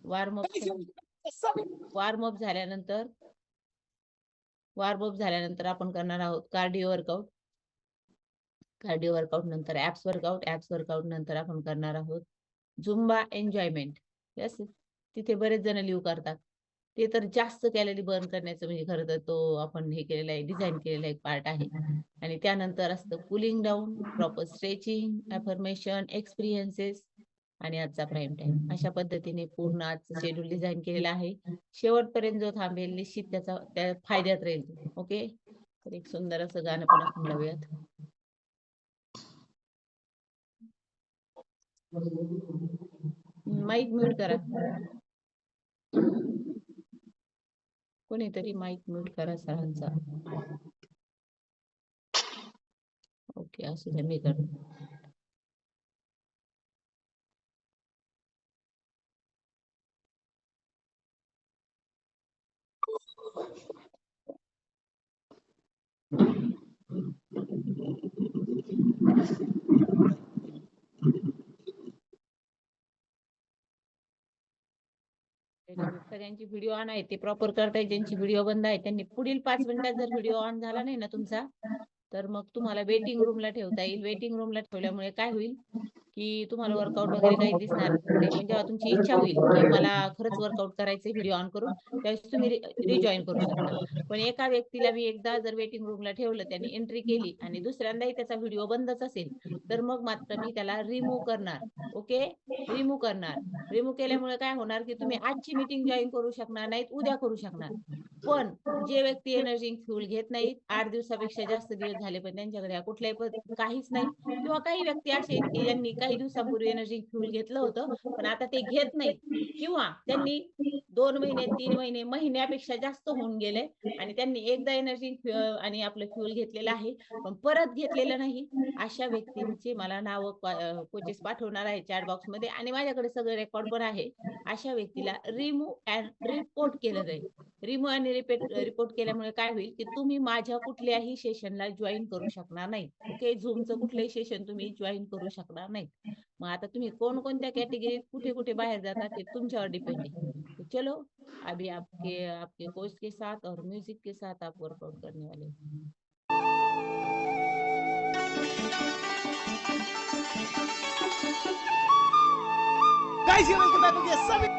Warm up झाल्यानंतर आपण करणार आहोत कार्डिओ वर्कआउट. कार्डिओ वर्कआउट नंतर ऍप्स वर्कआउट नंतर आपण करणार आहोत झुंबा एन्जॉयमेंट. यस, तिथे बरेच जण लिव्ह करतात. ते तर जास्त कॅलरी बर्न करण्याचं म्हणजे खरं तर तो आपण हे केलेला आहे, डिझाईन केलेला एक पार्ट आहे. आणि त्यानंतर असतं cooling down, proper stretching, affirmation, experiences आणि आजचा प्राईम टाइम. अशा पद्धतीने पूर्ण आजचं शेड्यूल डिझाईन केलेलं आहे. शेवटपर्यंत जो थांबेल निश्चित त्या फायद्यात राहील. ओके, तर एक सुंदर असं गाणं पण आपण लावूयात. माईक म्यूट करा, कोणीतरी माईक म्यूट करा सरांचा. ओके, असू द्या, मी करतो. सगळ्यांची व्हिडिओ ऑन आहे ते प्रॉपर करताय. ज्यांची व्हिडिओ बंद आहे त्यांनी पुढील 5 मिनिटात जर व्हिडिओ ऑन झाला नाही ना तुमचा, तर मग तुम्हाला वेटिंग रूमला ठेवता येईल. वेटिंग रूमला ठेवल्यामुळे काय होईल की तुम्हाला वर्कआउट वगैरे काही दिसणार नाही. पण जेव्हा तुमची इच्छा होईल की मला खरंच वर्कआउट करायचे व्हिडिओ ऑन करून, त्यावेळेस तुम्ही रिजॉईन करू शकता. पण एका व्यक्तीला मी एकदा जर वेटिंग रूमला ठेवलं, त्यांनी एंट्री केली आणि दुसऱ्यांदाही त्याचा व्हिडिओ बंदच असेल, तर मग मात्र मी त्याला रिमूव्ह करणार. ओके, रिमूव्ह करणार. रिमूव्ह केल्यामुळे काय होणार की तुम्ही आजची मीटिंग जॉईन करू शकणार नाहीत, उद्या करू शकणार. पण जे व्यक्ती एनर्जी फ्यूल घेत नाहीत, 8 दिवसापेक्षा जास्त दिवस झाले पण त्यांच्याकडे कुठल्याही काहीच नाही, किंवा काही व्यक्ती असे आहेत की ज्यांनी काही दिवसांपूर्वी एनर्जी फ्यूल घेतलं होतं पण आता ते घेत नाहीत, किंवा त्यांनी 2 महिने 3 महिने महिन्यापेक्षा जास्त होऊन गेले आणि त्यांनी एकदा एनर्जी आणि आपलं फ्यूल घेतलेलं आहे पण परत घेतलेलं नाही. अशा व्यक्तींची मला नाव कोचेस पाठवणार आहे चॅट बॉक्स मध्ये आणि माझ्याकडे सगळे रेकॉर्ड पण आहे. अशा व्यक्तीला रिमूव्ह अँड रिपोर्ट केलं जाईल. रिमूव्ह आणि रिपोर्ट केल्यामुळे काय होईल की तुम्ही माझ्या कुठल्याही सेशनला जॉईन करू शकणार नाही. ओके, झूमचं कुठलंही सेशन तुम्ही जॉईन करू शकणार नाही. मग आता तुम्ही कोणकोणत्या कॅटेगरीत कुठे कुठे बाहेर जातात ते तुमच्यावर डिपेंड आहे. तो चलो अभी आपके आपके कोच के साथ और म्यूजिक के साथ आप वर्कआउट करने वाले. Guys, you welcome back again. Sami.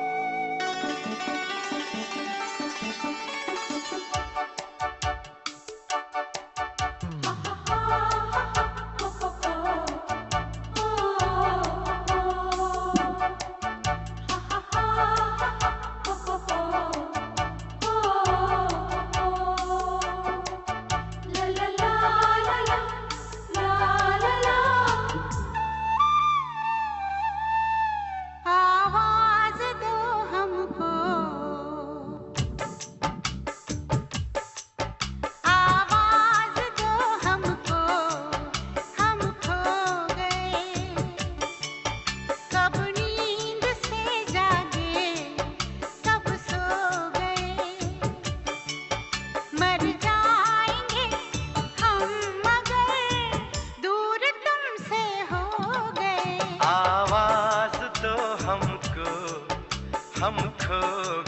हम खो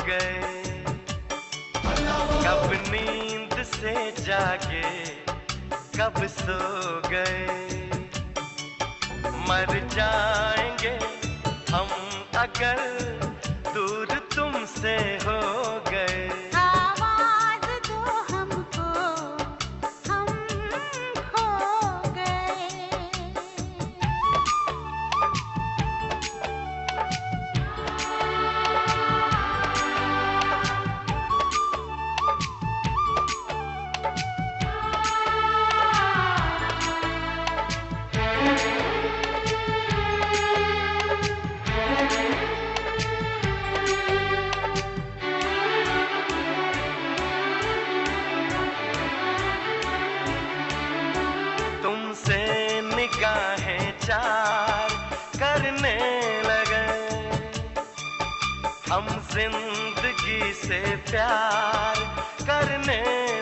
गए, कब नींद से जागे, कब सो गए, मर जाएंगे हम अगर दूर तुमसे हो गए। आवाज दो हमको, हम खो गए। तुमसे निगाहें चार करने लगे, हम जिंदगी से प्यार करने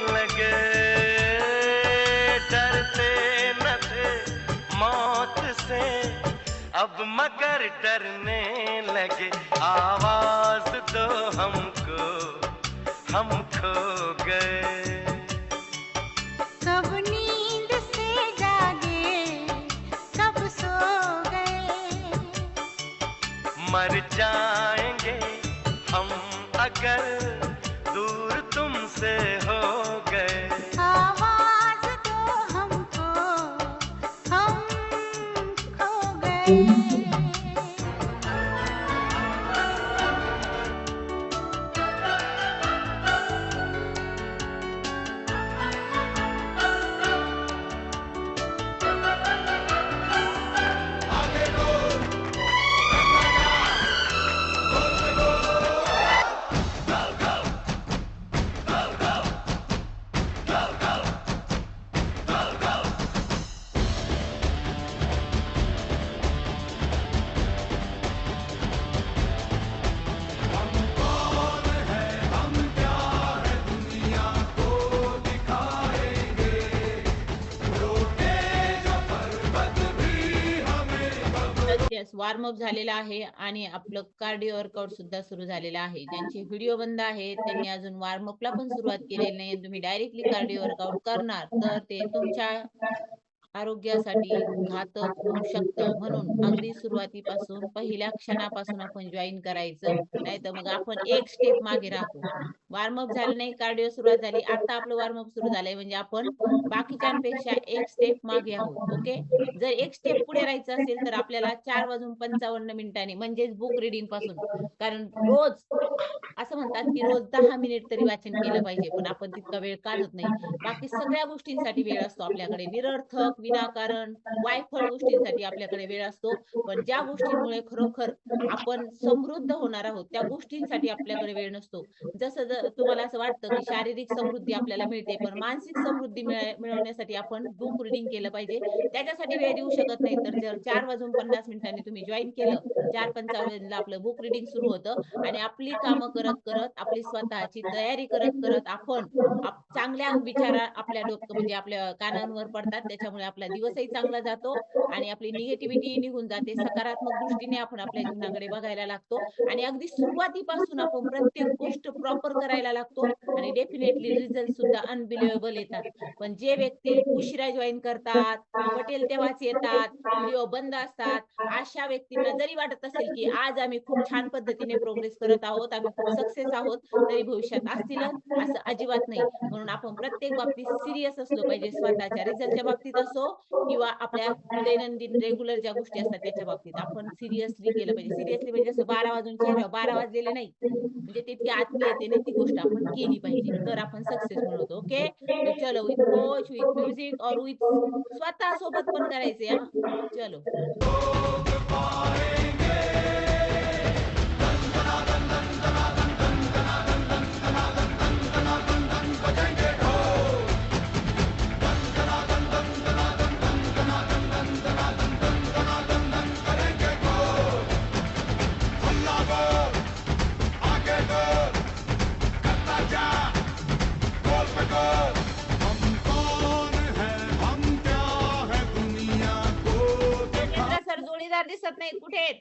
लगे। डरते न थे मौत से, अब मगर डरने लगे। आवाज हम खो गए। कब नींद से जागे, कब सो गए। मर जाएंगे हम अगर दूर तुमसे हो गए। आवाज दो हमको, हम खो गए। येस, वॉर्मअप झालेला आहे आणि आपलं कार्डिओ वर्कआउट सुद्धा सुरू झालेलं आहे. ज्यांचे व्हिडिओ बंद आहेत त्यांनी अजून वॉर्मअपला पण सुरुवात केलेली नाही. तुम्ही डायरेक्टली कार्डिओ वर्कआउट करणार तर ते तुमच्या आरोग्यासाठी घातक होऊ शकतं. म्हणून अगदी सुरुवातीपासून पहिल्या क्षणापासून आपण जॉईन करायचं. नाहीतर मग आपण एक स्टेप मागे राहतो. वॉर्मअप झालं नाही, कार्डिओ सुरुवात झाली, आता आपलं वॉर्मअप सुरू झालंय म्हणजे आपण बाकीच्यांपेक्षा एक स्टेप मागे आहोत. ओके. जर एक स्टेप पुढे राहायचं असेल तर आपल्याला 4:55 म्हणजेच बुक रिडिंग पासून, कारण रोज असं म्हणतात की रोज 10 मिनिट तरी वाचन केलं पाहिजे, पण आपण तितका वेळ काढत नाही. बाकी सगळ्या गोष्टींसाठी वेळ असतो आपल्याकडे. निरर्थक, विनाकारण, वायफळ गोष्टींसाठी आपल्याकडे वेळ असतो. पण ज्या गोष्टींमुळे खरोखर आपण समृद्ध होणार आहोत त्या गोष्टींसाठी आपल्याकडे वेळ नसतो. जसं तुम्हाला असं वाटतं की शारीरिक समृद्धी आपल्याला मिळते, पण मानसिक समृद्धी मिळवण्यासाठी आपण बुक रिडिंग केलं पाहिजे. त्याच्यासाठी वेळ देऊ शकत नाही तर जर 4:50 तुम्ही जॉईन केलं, 4:55 आपलं बुक रिडिंग सुरू होतं आणि आपली कामं करत करत, आपली स्वतःची तयारी करत करत आपण चांगल्या विचार आपल्या डोकं म्हणजे आपल्या कानांवर पडतात. त्याच्यामुळे आपला दिवसही चांगला जातो आणि आपली निगेटिव्हिटी निघून जाते. सकारात्मक दृष्टीने आपण आपल्या जीवनाकडे बघायला लागतो आणि अगदी सुरुवातीपासून आपण प्रत्येक गोष्ट प्रॉपर करायला लागतो आणि डेफिनेटली रिझल्ट सुद्धा अनबिलिव्हेबल येतात. पण जे व्यक्ती उशिरा जॉईन करतात, पटेल तेव्हाच येतात, व्हिडिओ बंद असतात, अशा व्यक्तींना जरी वाटत असेल की आज आम्ही खूप छान पद्धतीने प्रोग्रेस करत आहोत, आम्ही खूप सक्सेस आहोत, तरी भविष्यात असतीलच असं अजिबात नाही. म्हणून आपण प्रत्येक बाबतीत सिरियस असलो पाहिजे. स्वतःच्या रिझल्टच्या बाबतीत असो किंवा आपल्या दैनंदिन रेग्युलर ज्या गोष्टी असतात त्याच्या बाबतीत आपण सिरियसली केलं पाहिजे. सिरियसली म्हणजे असं 12 वाजून चेहऱ्यावर 12 वाजलेले नाही, म्हणजे तितकी आत्मीयतेने ती गोष्ट आपण केली पाहिजे, तर आपण सक्सेस मिळवतो. ओके. तो चलो, विथ कोच, विथ म्युझिक और विथ स्वतः सोबत पण करायचे. हा, चलो. जितेंद्र सर जोडीदार दिसत नाहीत, कुठे आहेत?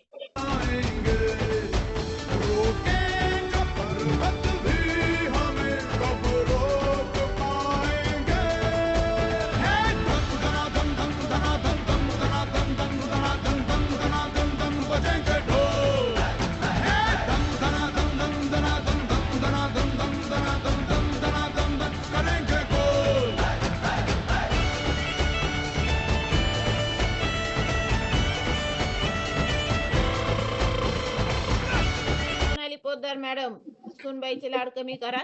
सोनाली पोद्दार मॅडम, सुनबाईचे लाड कमी करा.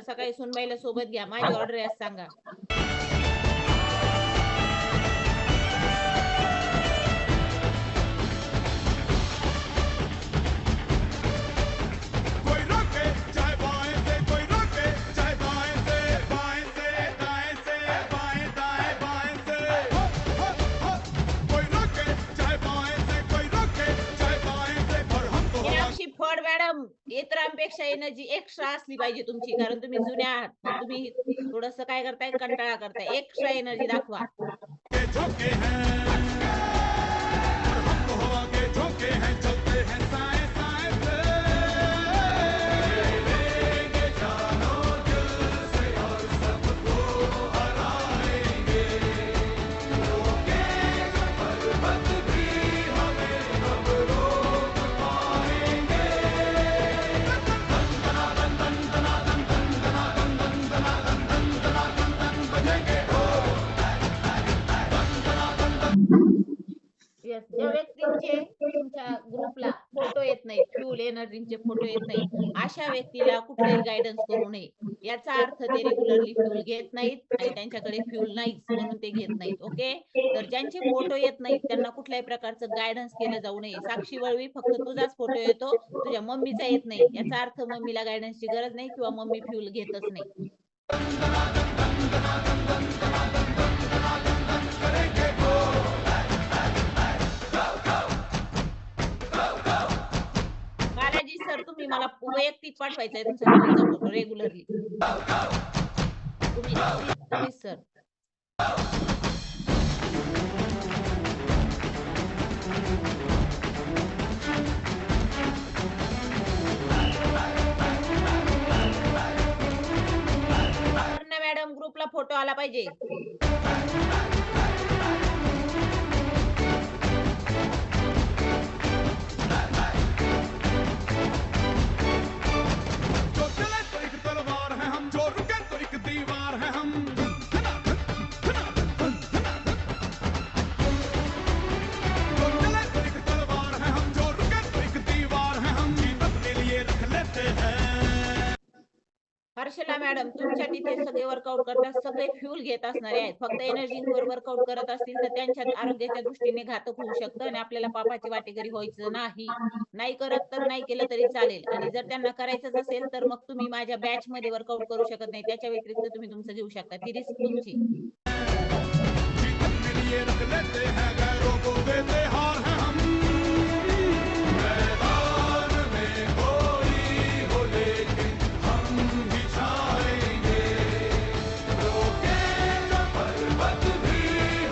सकाळी सुनबाईला सोबत घ्या. माझी ऑर्डर आहे सांगा. कोई रोके चाहे बाएं से, कोई रोके चाहे बाएं से, बाएं से दाएं से, बाएं दाएं बाएं से, हो, हो। कोई रोके चाहे बाएं से, कोई रोके चाहे बाएं से, पर हमको मीनाक्षी फड मॅडम, इतरांपेक्षा एनर्जी एक्स्ट्रा असली पाहिजे तुमची, कारण तुम्ही जुन्या आहात. मग तुम्ही थोडस काय करताय, कंटाळा करताय. एक्स्ट्रा एनर्जी दाखवा. के झोंके हैं, पर हमको हवा के झोंके हैं, चलते हैं साए साए से, लेंगे जानो ब्युटिफुल एनर्जीचे फोटो येत नाही, अशा व्यक्तीला कुठलाही गायडन्स करू नये. याचा अर्थ ते रेग्युलरली फ्यूल घेत नाहीत आणि त्यांच्याकडे फ्यूल नाहीच म्हणून ते घेत नाहीत. ओके. तर ज्यांचे फोटो येत नाहीत त्यांना कुठल्याही प्रकारचं गायडन्स केलं जाऊ नये. साक्षी वळवी फक्त तुझाच फोटो येतो, तुझ्या मम्मीचा येत नाही. याचा अर्थ मम्मीला गायडन्सची गरज नाही किंवा मम्मी फ्यूल घेतच नाही. बालाजी सर, तुम्ही मला वैयक्तिक पाठवायचा आहे तुमचा फ्यूलचा फोटो रेग्युलरली. तुम्ही सर. मॅडम ग्रुपला फोटो आला पाहिजे. जो चले तो एक तलवार है हम, जो रुके तो एक दीवार है हम। जो चले तो एक तलवार है हम, जो रुके तो एक दीवार है हम। जीत अपने लिए रख लेते हैं। हर्षला मॅडम, तुमच्या तिथे सगळे वर्कआउट करतात, सगळे फ्यूल घेत असणारे आहेत. फक्त एनर्जीवर वर्कआउट करत असतील तर त्यांच्या आरोग्याच्या दृष्टीने घातक होऊ शकतं आणि आपल्याला पापाची वाटेकरी व्हायचं नाही. नाही करत तर नाही केलं तरी चालेल. आणि जर त्यांना करायचंच असेल तर मग तुम्ही माझ्या बॅच मध्ये वर्कआउट करू शकत नाही. त्याच्या व्यतिरिक्त तुम्ही तुमचं घेऊ शकता. ती रिस्क तुमची. जीत अपने लिए रख लेते हैं, गैरों को देते हार हैं हम। मैदान में कोई हो लेकिन हम ही छाएंगे। रोकेगा पर्वत भी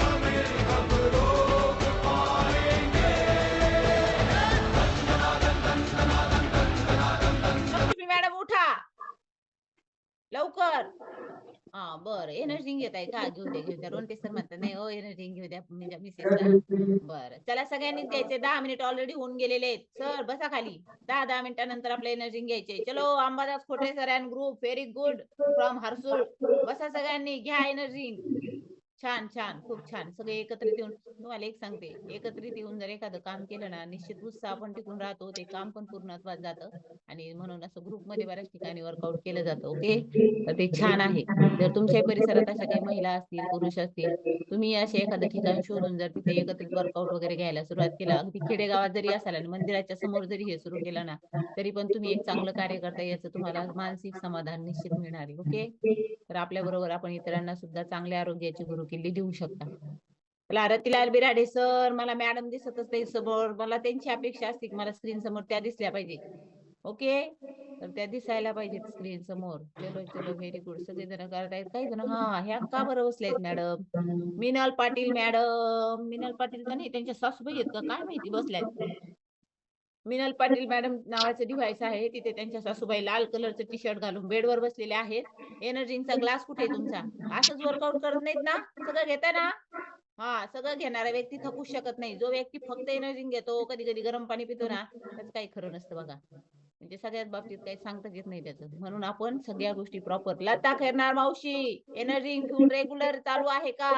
हमें, अब रोक पाएंगे। तुम्ही मॅडम उठा लवकर. हा बरं, एनर्जी घेत आहे का? घेऊ द्या. रोनटे सर म्हणतात नाही हो, एनर्जी घेऊ द्या मिसेसला. बरं चला, सगळ्यांनीच घ्यायचे. 10 मिनिट ऑलरेडी होऊन गेलेले आहेत. सर बसा खाली. 10 मिनिटानंतर आपल्या एनर्जी घ्यायचे. चलो, अंबादास खोटे sir and group, very good from Harsul. बसा सगळ्यांनी, घ्या एनर्जी. छान छान, खूप छान. सगळे एकत्रित येऊन, तुम्हाला एक सांगते, एकत्रित येऊन जर एखादं काम केलं ना, निश्चित उत्साह पण टिकून राहतो, ते काम पण पूर्णत्वास जातं. आणि म्हणून असं ग्रुपमध्ये बऱ्याच ठिकाणी वर्कआउट केलं जातं. ओके, तर ते छान आहे. जर तुमच्या परिसरात अशा काही महिला असतील, पुरुष असतील, तुम्ही असे एखादं ठिकाण शोधून जर तिथे एकत्रित वर्कआउट वगैरे घ्यायला सुरुवात केला, अगदी खेडेगावात जरी असाल आणि मंदिराच्या समोर जरी हे सुरू केलं ना, तरी पण तुम्ही एक चांगलं कार्य करता, याचं तुम्हाला मानसिक समाधान निश्चित मिळणार आहे. ओके, तर आपल्या बरोबर आपण इतरांना सुद्धा चांगल्या आरोग्याची गुरुकिल्ली देऊ शकता. चला, रतिलाल बिराडे सर, मला मॅडम दिसतच नाही समोर. मला त्यांची अपेक्षा असते की मला स्क्रीन समोर त्या दिसल्या पाहिजे. ओके, तर त्या दिसायला पाहिजेत स्क्रीन समोर. चलो चलो, व्हेरी गुड. सगळे जण करतायत. काही जण हा ह्या का बरं बसलेत मॅडम? मिनल पाटील मॅडम, मिनल पाटील का नाही, त्यांच्या सासूबाई आहेत का काय माहिती बसल्यात. मिनल पाटील मॅडम नावाचं डिव्हाइस आहे, तिथे त्यांच्या सासूबाई लाल कलरचं टी शर्ट घालून बेडवर बसलेले आहेत. एनर्जीचा ग्लास कुठे आहे तुमचा? असंच वर्कआउट करत नाहीत ना, सगळं घेताय ना? हा, सगळं घेणारा व्यक्ती थकू शकत नाही. जो व्यक्ती फक्त एनर्जी घेतो, कधी कधी गरम पाणी पितो ना, त्याचं काही खरं नसतं बघा. म्हणजे सगळ्याच बाबतीत काही सांगताच येत नाही त्याचं. म्हणून आपण सगळ्या गोष्टी प्रॉपर. लता खेरणार मावशी, एनर्जी फ्यूल रेग्युलर चालू आहे का?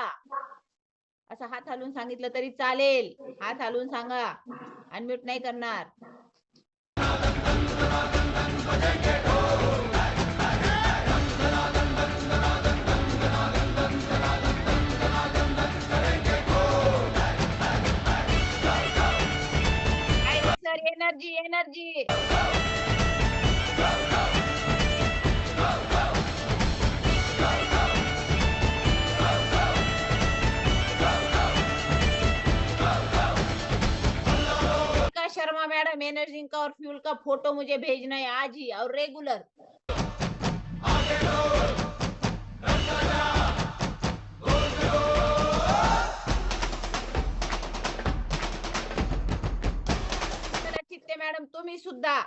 असं हात हलवून सांगितलं तरी चालेल. हात हलवून सांगा, अनम्यूट नाही करणार. Sir, energy energy. Sharma madam, energy का और फ्यूल का फोटो मुझे भेजना है आज ही और रेगुलर. चित्ते मॅडम, तुम्ही सुद्धा.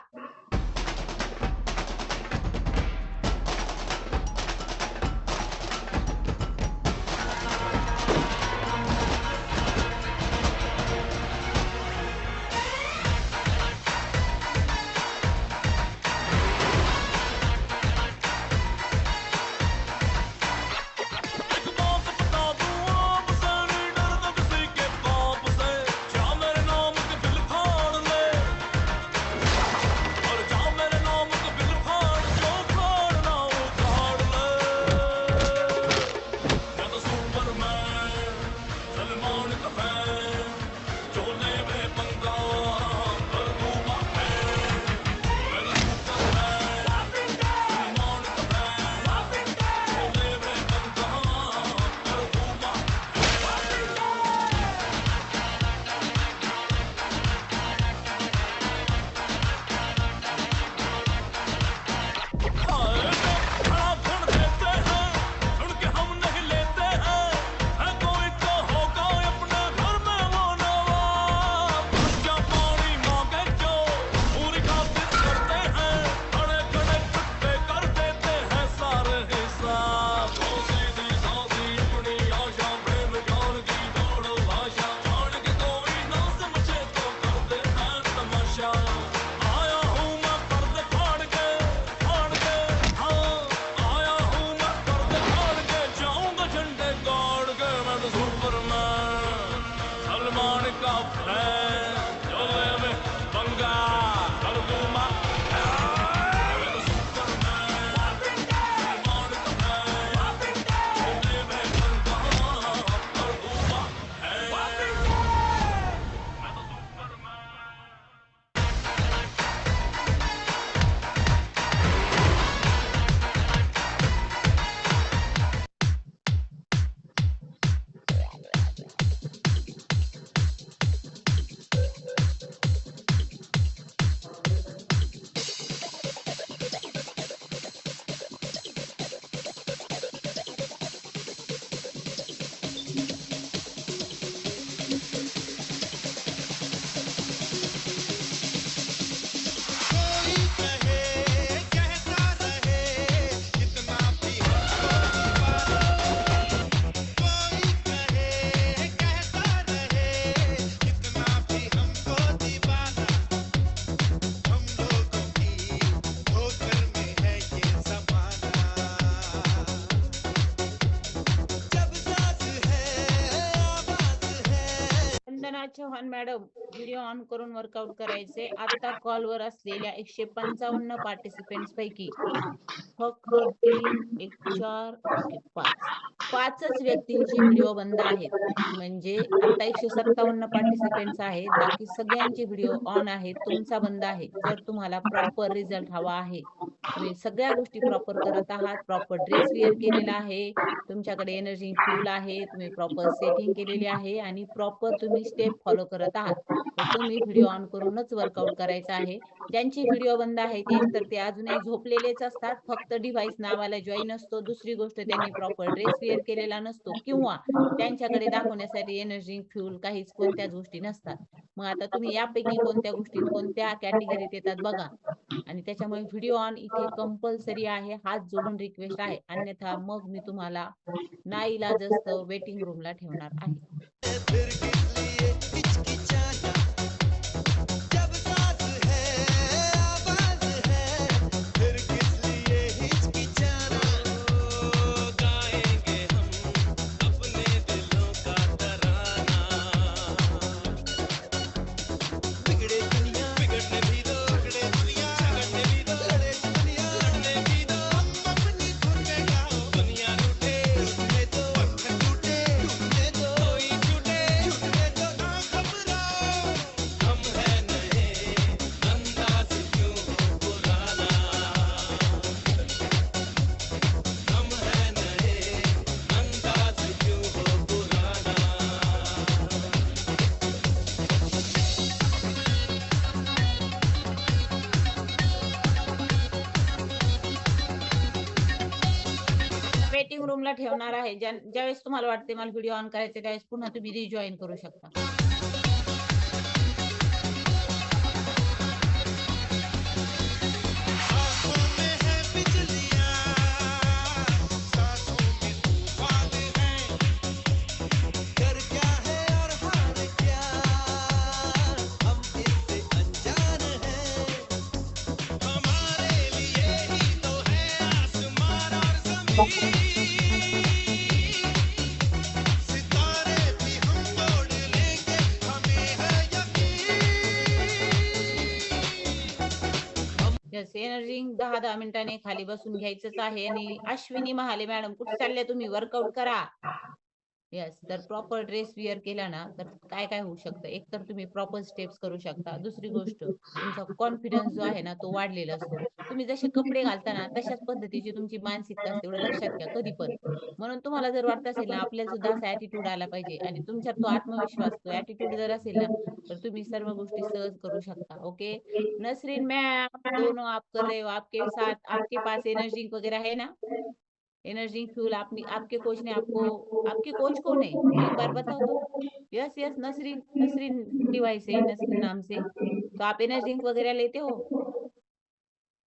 कल्पना चव्हाण मॅडम, व्हिडिओ ऑन करून वर्कआउट करायचे. आता कॉलवर असलेल्या 155 पार्टिसिपेंट्स पैकी फक्त 3, 1, 4, ओके 5च व्यक्तींचे व्हिडिओ बंद आहेत. म्हणजे आता 157 पार्टिसिपेंट्स आहेत, बाकी सगळ्यांचे व्हिडिओ ऑन आहेत, तुमचा बंद आहे. जर तुम्हाला प्रॉपर रिझल्ट हवा आहे, तुम्ही सगळ्या गोष्टी प्रॉपर करत आहात, प्रॉपर ड्रेस वेअर केलेला आहे, तुमच्याकडे एनर्जी फ्यूल आहे, तुम्ही प्रॉपर सेटिंग केलेली आहे आणि प्रॉपर तुम्ही स्टेप फॉलो करत आहात, तर तुम्ही व्हिडिओ ऑन करूनच वर्कआउट करायचा आहे. ज्यांचे व्हिडिओ बंद आहेत एकतर ते अजूनही झोपलेलेच असतात, फक्त डिव्हाइस नावाला जॉईन असतो. दुसरी गोष्ट त्यांनी प्रॉपर ड्रेस वेअर केलेला नसतो किंवा त्यांच्याकडे दाखवण्यासाठी एनर्जी फ्यूल काहीच कोणत्याच गोष्टी नसतात. मग आता तुम्ही यापैकी कोणत्या गोष्टीत कोणत्या कॅटेगरीत येतात बघा. आणि त्याच्यामुळे व्हिडिओ ऑन इथे कंपल्सरी आहे, हात जोडून रिक्वेस्ट आहे. अन्यथा मग मी तुम्हाला नाईलाजास्तव वेटिंग रूमला ठेवणार आहे. फिर किस लिए हिचकिचाना, जब सांस है आवाज है, फिर किस लिए हिचकिचाना, गाएंगे हम अपने दिलों का तराना, बिगड़े दुनिया बिगड़ने भी दो, बिगड़े दुनिया बिगड़ने भी दो, लड़े दुनिया लड़ने भी दो, हम अपनी धुन में गाओ, दुनिया लूटे लूटने दो, पत्थर टूटे टूटने दो, कोई छूटे छूटने दो, ना घबराओ, हम हैं नए, अंदाज क्यों हो पुराना, हम हैं नए, अंदाज क्यों हो पुराना. वेटिंग रूमला ठेवणार आहे. ज्यावेळेस तुम्हाला वाटते मला व्हिडिओ ऑन करायचे त्यावेळेस पुन्हा तुम्ही रिजॉईन करू शकता. आंखों में है बिजलियां, सांसों में तूफान है, डर क्या है और हार क्या, हम इससे अनजान हैं, हमारे लिए ही तो है आसमान और जमीन, सितारे भी हम तोड़ लेंगे, हमें है यकीन. यस, एनर्जी 10-10 मिनिटांनी खाली बसून घ्यायचंच आहे. आणि अश्विनी महाले मॅडम, कुठे चालले तुम्ही? वर्कआउट करा. येस, तर प्रॉपर ड्रेस वेअर केला ना तर काय काय होऊ शकतं. एक तर तुम्ही प्रॉपर स्टेप्स करू शकता. दुसरी गोष्ट, तुमचा कॉन्फिडन्स जो आहे ना तो वाढलेला असतो. तुम्ही जसे कपडे घालता ना तशाच पद्धतीची तुमची मानसिकता असते, एवढं लक्षात घ्या कधी पण. म्हणून तुम्हाला जर वाटत असेल ना आपल्याला सुद्धा असा ॲटिट्यूड आला पाहिजे आणि तुमच्यात तो आत्मविश्वास, तो ॲटिट्यूड जर असेल ना तर तुम्ही सर्व गोष्टी सहज करू शकता. ओके नसरीन मैम, दोनों आप कर रहे हो, आपके साथ आपके पास एनर्जी वगैरह है ना? एनर्जी फ्यूल आपके कोच ने आपके कोच कौन है? एक बार बताओ तो. Yes yes, Nasreen, Nasreen device है, नसरीन नाम से. तो आप एनर्जी वगैरह लेते हो?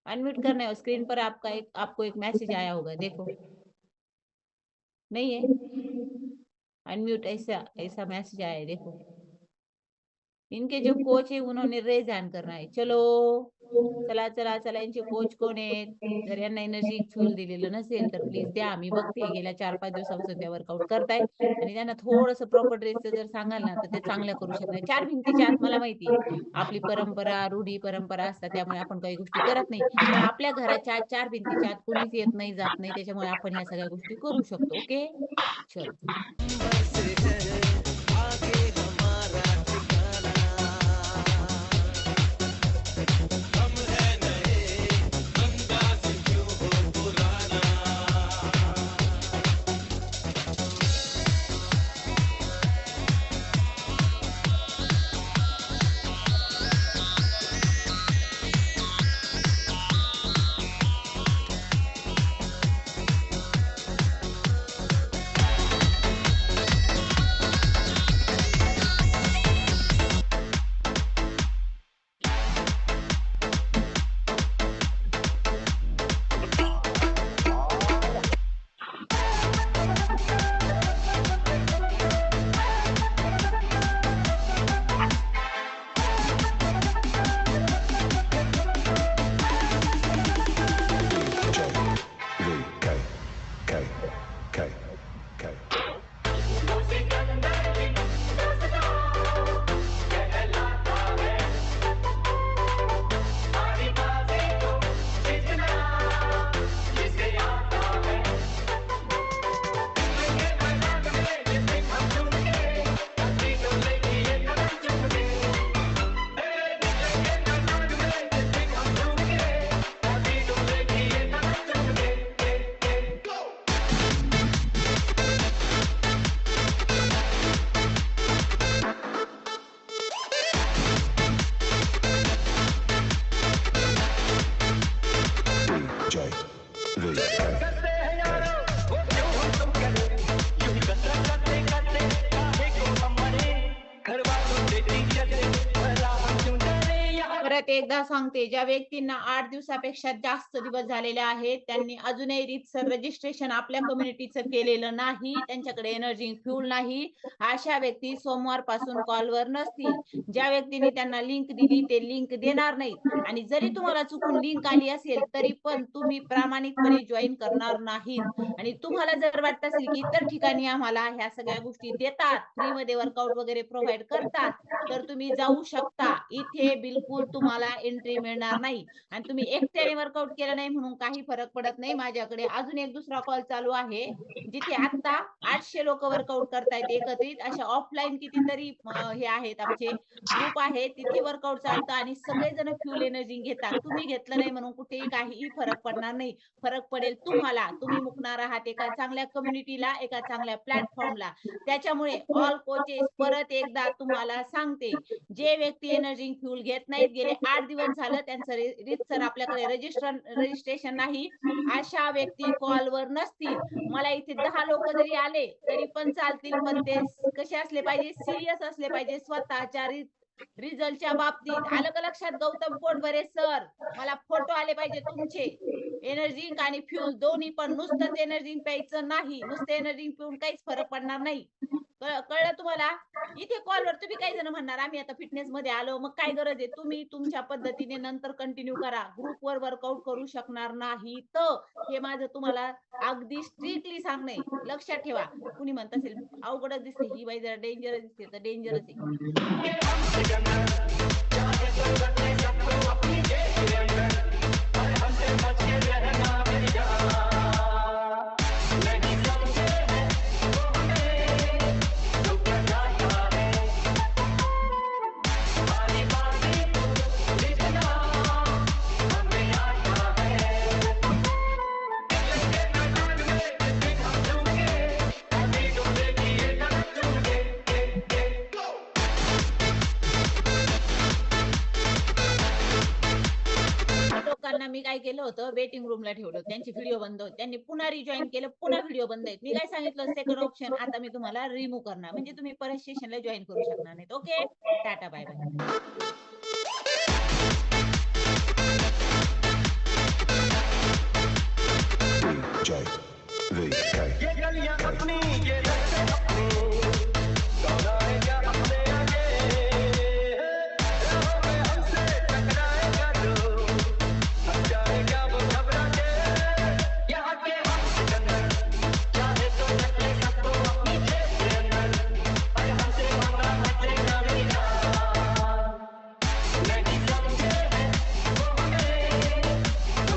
अनम्यूट करना है, स्क्रीन पर आपको एक मैसेज आया होगा, देखो. नहीं है? अनम्यूट, ऐसा ऐसा मैसेज आया है, देखो. इनके जो कोच है उन्होंने रेज ऑन करना है. चलो चला चला चला, यांचे कोच कोण आहेत? जर यांना एनर्जी फ्यूल दिलेलं नसेल तर प्लीज द्या. मी बघते गेल्या 4-5 दिवसापासून त्या वर्कआउट करतायत आणि त्यांना थोडंसं प्रॉपर ड्रेसचं जर सांगाल ना तर ते चांगलं करू शकणार. 4 भिंतीच्या आत मला माहिती आहे आपली परंपरा, रूढी परंपरा असतात त्यामुळे आपण काही गोष्टी करत नाही. पण आपल्या घराच्या 4 भिंतीच्या आत कोणीच येत नाही, जात नाही, त्याच्यामुळे आपण ह्या सगळ्या गोष्टी करू शकतो. ओके चल. बस है आगे हमारा ठिकाना, हम हैं नए, अंदाज क्यों हो पुराना. एकदा सांगते, ज्या व्यक्तींना 8 दिवसापेक्षा जास्त दिवस झालेले आहेत, त्यांनी अजूनही रीतसर रजिस्ट्रेशन आपल्या कम्युनिटीचं केलेलं नाही, त्यांच्याकडे एनर्जी फ्यूल नाही, अशा व्यक्ती सोमवारपासून कॉलवर नसतील. ज्या व्यक्तींनी त्यांना लिंक दिली ते लिंक देणार नाहीत आणि जरी तुम्हाला चुकून लिंक आली असेल तरी पण तुम्ही प्रामाणिकपणे जॉईन करणार नाहीत. आणि तुम्हाला जर वाटत असेल की इतर ठिकाणी आम्हाला ह्या सगळ्या गोष्टी देतात, फ्रीमध्ये वर्कआउट वगैरे प्रोव्हाइड करतात, तर तुम्ही जाऊ शकता. इथे बिलकुल तुम्हाला एंट्री मिळणार नाही आणि तुम्ही एकट्याने वर्कआउट केलं नाही म्हणून काही फरक पडत नाही. माझ्याकडे अजून एक दुसरा कॉल चालू आहे जिथे आता 800 लोक वर्कआउट करतायत एकत्रित. अशा ऑफलाईन कितीतरी हे आहेत, आमचे ग्रुप आहे, तिथे वर्कआउट चालतं आणि सगळेजण फ्यूल एनर्जी घेतात. तुम्ही घेतलं नाही म्हणून कुठेही काहीही फरक पडणार नाही. फरक पडेल तुम्हाला. तुम्ही मुकणार आहात एका चांगल्या कम्युनिटीला, एका चांगल्या प्लॅटफॉर्मला. त्याच्यामुळे ऑल कोचेस परत एकदा तुम्हाला सांगते, जे व्यक्ती एनर्जी फ्यूल घेत नाहीत, गेले 8 दिवस झालं त्यांचं रीतसर आपल्याकडे रजिस्ट्रेशन नाही, अशा व्यक्ती कॉलवर नसतील. मला इथे 10 लोक जरी आले तरी पण चालतील, पण ते कसे असले पाहिजे, सिरियस असले पाहिजे स्वतःच्या रिझल्टच्या बाबतीत. आलं का लक्षात गौतम पोटभरे सर? मला फोटो आले पाहिजे तुमचे. एनर्जी आणि फ्यूल दोन्ही पण. नुसतंच एनर्जी प्यायचं नाही, नुसतं एनर्जी पिऊन काहीच फरक पडणार नाही. कळलं तुम्हाला? इथे कॉलवर तुम्ही काही जण म्हणणार आम्ही आता फिटनेस मध्ये आलो, मग काय गरज आहे? तुम्ही तुमच्या पद्धतीने नंतर कंटिन्यू करा. ग्रुपवर वर्कआउट करू शकणार नाही तर हे माझं तुम्हाला अगदी स्ट्रिक्टली सांगणे. लक्षात ठेवा. कुणी म्हणत असेल अवघडच दिसते ही बाई, जरा डेंजरस दिसते, तर डेंजरच आहे. लोकांना मी काय केलं होतं, वेटिंग रूमला ठेवलं, त्यांची व्हिडिओ बंद होती, त्यांनी पुन्हा रिजॉईन केलं, पुन्हा व्हिडिओ बंद आहेत. मी काय सांगितलं, सेकंड ऑप्शन आता मी तुम्हाला रिमूव्ह करणार, म्हणजे तुम्ही परत सेशनला जॉईन करू शकणार नाहीत. Okay, tata, bye bye. ये गलियां अपनी ये रास्ते अपने कौन आएगा अपने आगे राहों में हमसे टकराएगा जो हम जाएगा वो घबरा के यहाँ के हम सिकंदर चाहे तो रख ले सबको अपनी जेब के अंदर पर हमसे मांगा हटेगा नहीं नहीं समझे हैं वो हमें तो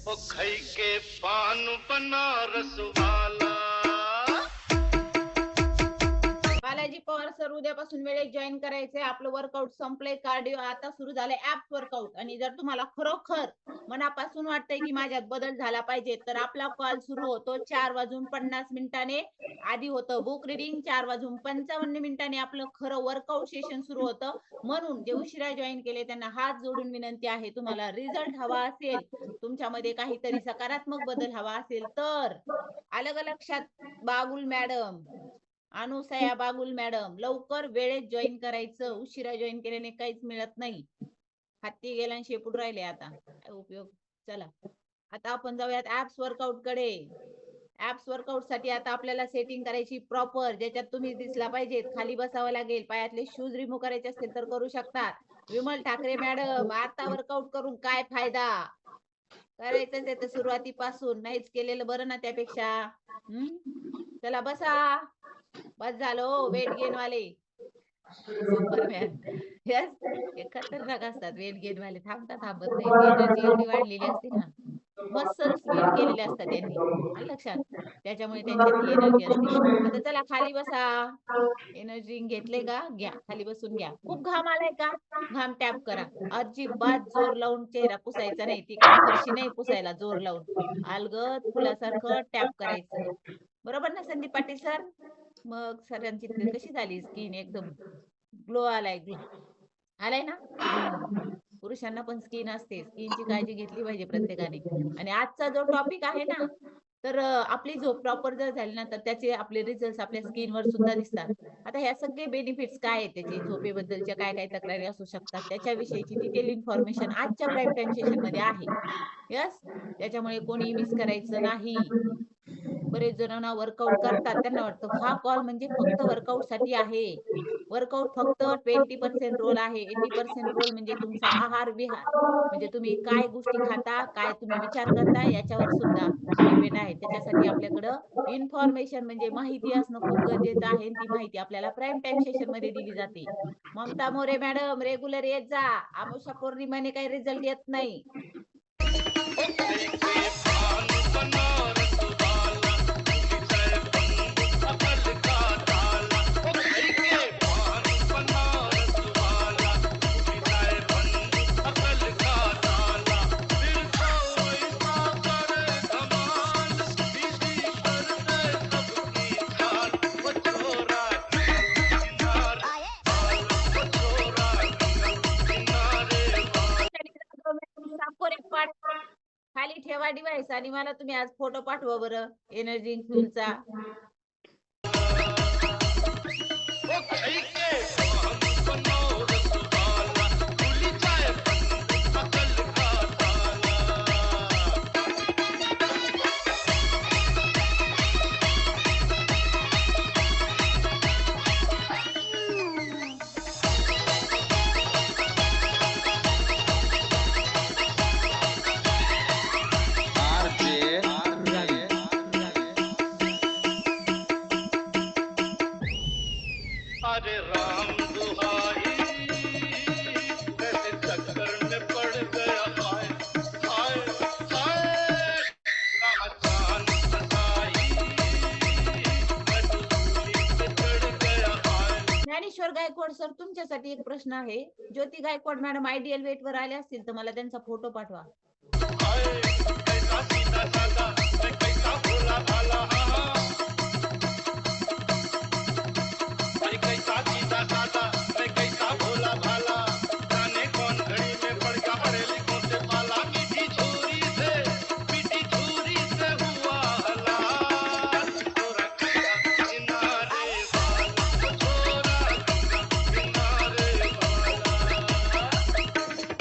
ओ खई के पान बनारस वाला बालाजी पवार सर, उद्यापासून वेळेत जॉईन करायचंय. आपलं वर्कआउट संपलंय. कार्डिओ आता सुरू झालंय, ऍप वर्कआउट. आणि जर तुम्हाला खरोखर मनापासून वाटतंय की माझ्यात बदल झाला पाहिजे, तर आपला कॉल सुरू होतो 4:50 आधी होतं बुक रिडिंग, 4:55 आपलं खरं वर्कआउट सेशन सुरू होतं. म्हणून जे उशिरा जॉईन केले त्यांना हात जोडून विनंती आहे, तुम्हाला रिझल्ट हवा असेल, तुमच्यामध्ये काहीतरी सकारात्मक बदल हवा असेल तर आलं का लक्षात? बागुल मॅडम, अनुसया बागुल मॅडम, लवकर वेळेत जॉईन करायचं. उशिरा जॉईन केल्याने काहीच मिळत नाही. हत्ती गेला आणि शेपूट राहिले, आता काय उपयोग. चला आता आपण जाऊयात ऍप्स वर्कआउट कडे. ऍप्स वर्कआउट साठी आता आपल्याला सेटिंग करायची प्रॉपर, ज्याच्यात तुम्ही दिसला पाहिजेत. खाली बसावं लागेल, पायातले शूज रिमूव्ह करायचे असतील तर करू शकतात. विमल ठाकरे मॅडम, आता वर्कआउट करून काय फायदा? करायचंच आहे तर सुरुवातीपासून, नाहीच केलेलं बरं ना त्यापेक्षा. चला बसा. बस झालं वेट गेन वाले. सुपरमॅन, यस, हे खतरनाक असतात वेट गेन वाले. थांबत नाही, एनर्जी एवढी वाढलेली असते ना, मसल्स बिल्ड केलेले असतात त्यांनी, आलं लक्षात? त्याच्यामुळे त्यांच्यात ती एनर्जी असते. आता चला खाली बसा. एनर्जी घेतले का? घ्या, खाली बसून घ्या. खूप घाम आलाय का? घाम टॅप करा. अजिबात जोर लावून चेहरा पुसायचा नाही, ती काही फरशी नाही पुसायला जोर लावून. अलगद फुलासारखं टॅप करायचं. बरोबर ना संदीप पाटील सर? मग सरांची कशी झाली स्किन? एकदम ग्लो आलाय, ग्लो आलाय ना? पुरुषांना पण स्किन असते. स्किनची काळजी घेतली पाहिजे प्रत्येकाने. आणि आजचा जो टॉपिक आहे ना, तर आपली झोप प्रॉपर जर झाली ना, तर त्याचे आपले रिझल्ट्स आपल्या स्किनवर सुद्धा दिसतात. आता ह्या सगळे बेनिफिट्स काय आहेत त्याचे, झोपेबद्दलच्या काय-काय तक्रारी असू शकतात, त्याच्याविषयीची डिटेल इन्फॉर्मेशन आजच्या प्राईम टाईम सेशनमध्ये आहे. येस? त्याच्यामुळे कोणीही मिस करायचं नाही. बरेच जण ना वर्कआउट करतात. त्यांना वाटतं हा कॉल म्हणजे फक्त वर्कआउटसाठी आहे. वर्कआउट फक्त 20% रोल आहे. 80% रोल म्हणजे तुमचा आहार-विहार. म्हणजे तुम्ही काय गोष्टी खाता, काय तुम्ही विचार करता याच्यावर सुद्धा डिपेंड आहे. त्याच्यासाठी आपल्याकडं इन्फॉर्मेशन म्हणजे माहिती असणं खूप गरजेचं आहे आणि ती माहिती आपल्याला प्राईम टाईम सेशनमध्ये दिली जाते. ममता मोरे मॅडम रेग्युलर येत जा. अमावस्या पौर्णिमेने काही रिझल्ट येत नाही. साकोरे पाठ खाली ठेवा डिव्हाइस आणि मला तुम्ही आज फोटो पाठवा बरं एनर्जी फ्युलचा. अरे राम दुहाई कैसे चक्कर में पड़ गया हाय हाय हाय कहाँ जान फसाई मैं तो सूली पे चढ़ गया हाय ज्ञानेश्वर गायकवाड सर तुमच्यासाठी एक प्रश्न आहे. ज्योती गायकवाड मॅडम आयडियल वेट वर आले असतील तर मला त्यांचा फोटो पाठवा. हाय कैसा सीधा साधा मैं कैसा भोला भाला अरे कैसा सीधा साधा मैं कैसा भोला भाला जाने कौन घड़ी में पड़ गया बरेली से पाला मीठी छुरी से हुआ हलाल छोरा गंगा किनारे वाला छोरा गंगा किनारे वाला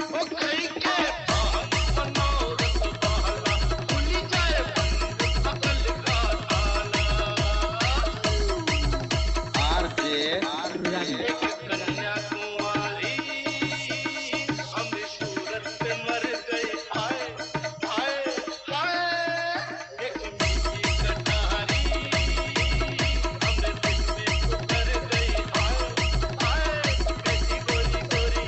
ओ कई के पान मनोरथ वाला खुली जाए बंद अकल का ताला एक कन्याकुमारी हम सूरत पे मर गए हाय हाय हाय एक मीठी कटारी हमने दिल में उतर गई हाय हाय कैसी गोरी गोरी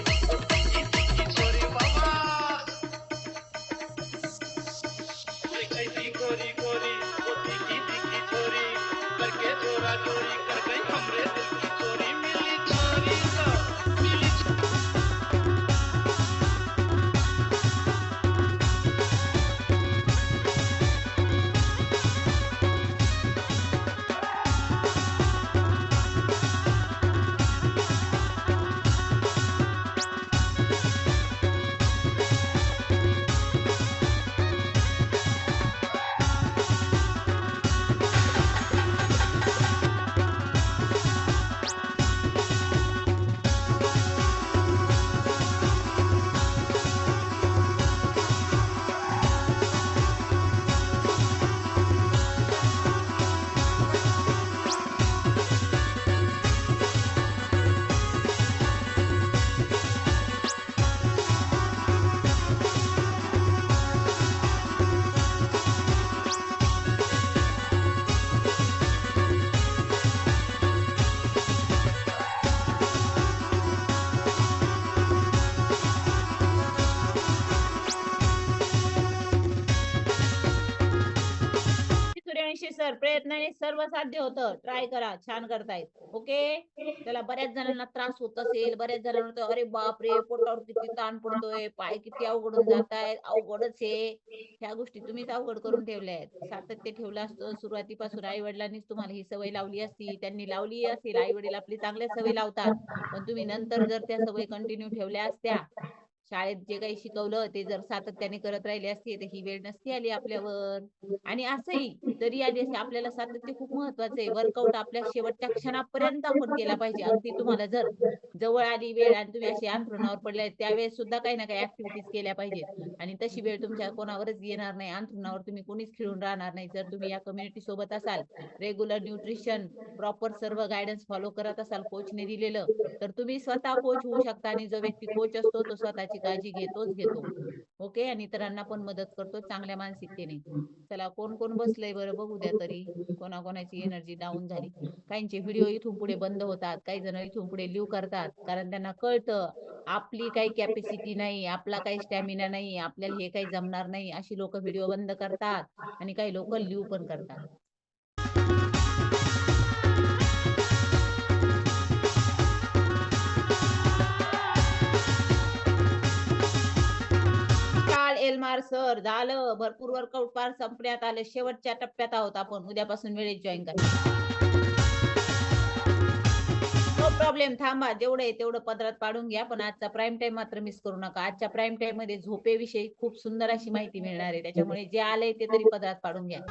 तीखी तीखी छोरी बाबा कैसी गोरी गोरी तीखी तीखी छोरी करके चोरा चोरी कर गई हमरे दिल की चोरी मिली चोरी तो मिली सूर्यवंशी सर प्रयत्नाने सर्व साध्य होतं. ट्राय करा. छान करतायत. ओके. त्याला बऱ्याच जणांना त्रास होत असेल. बऱ्याच जणांना होतं, अरे बापरे पोटावर किती ताण पडतोय, पाय किती अवघडून जात आहेत. अवघडच आहे. ह्या गोष्टी तुम्हीच अवघड करून ठेवल्या आहेत. सातत्य ठेवलं असतं सुरुवातीपासून आई वडिलांनीच तुम्हाला ही सवय लावली असती. त्यांनी लावली असेल. आई वडील आपली चांगल्या सवय लावतात. पण तुम्ही नंतर जर त्या सवयी कंटिन्यू ठेवल्या असत्या शाळेत जे काही शिकवलं ते जर सातत्याने करत राहिले असते तर ही वेळ नसती आली आपल्यावर. आणि असंही जरी आली असती आपल्याला सातत्य खूप महत्वाचं आहे. वर्कआउट आपल्या शेवटच्या क्षणापर्यंत आपण केला पाहिजे. अगदी तुम्हाला जर जवळ आली वेळ आणि तुम्ही असे अंथरुणावर पडले त्यावेळेस सुद्धा काही ना काही ऍक्टिव्हिटीज केल्या पाहिजेत. आणि तशी वेळ तुमच्या कोणावरच येणार नाही. अंथरुणावर तुम्ही कोणीच खिळून राहणार नाही. जर तुम्ही या कम्युनिटी सोबत असाल, रेग्युलर न्यूट्रिशन, प्रॉपर सर्व गायडन्स फॉलो करत असाल कोचने दिलेलं, तर तुम्ही स्वतः कोच होऊ शकता. आणि जो व्यक्ती कोच असतो तो स्वतःची काळजी घेतो. ओके. आणि इतरांना पण मदत करतो चांगल्या मानसिकतेने. चला, कोण कोण बसलंय बरं बघू द्या तरी. कोणाकोणाची एनर्जी डाऊन झाली. काहींचे व्हिडिओ इथून पुढे बंद होतात, काही जण इथून पुढे लिव्ह करतात, कारण त्यांना कळतं आपली काही कॅपॅसिटी नाही, आपला काही स्टॅमिना नाही, आपल्याला हे काही जमणार नाही. अशी लोक व्हिडिओ बंद करतात आणि काही लोक लिव्ह पण करतात. एल्मार सर, झालं भरपूर वर्कआउट पार संपण्यात आलं. शेवटच्या टप्प्यात आहोत आपण. उद्यापासून वेळेत जॉईन करा. No problem. थांबा, जेवढं आहे तेवढं पदरात पाडून घ्या. पण आजचा प्राईम टाइम मात्र मिस करू नका. आजच्या प्राईम टाइम मध्ये झोपेविषयी खूप सुंदर अशी माहिती मिळणार आहे. त्याच्यामुळे जे आलंय ते तरी पदरात पाडून घ्या.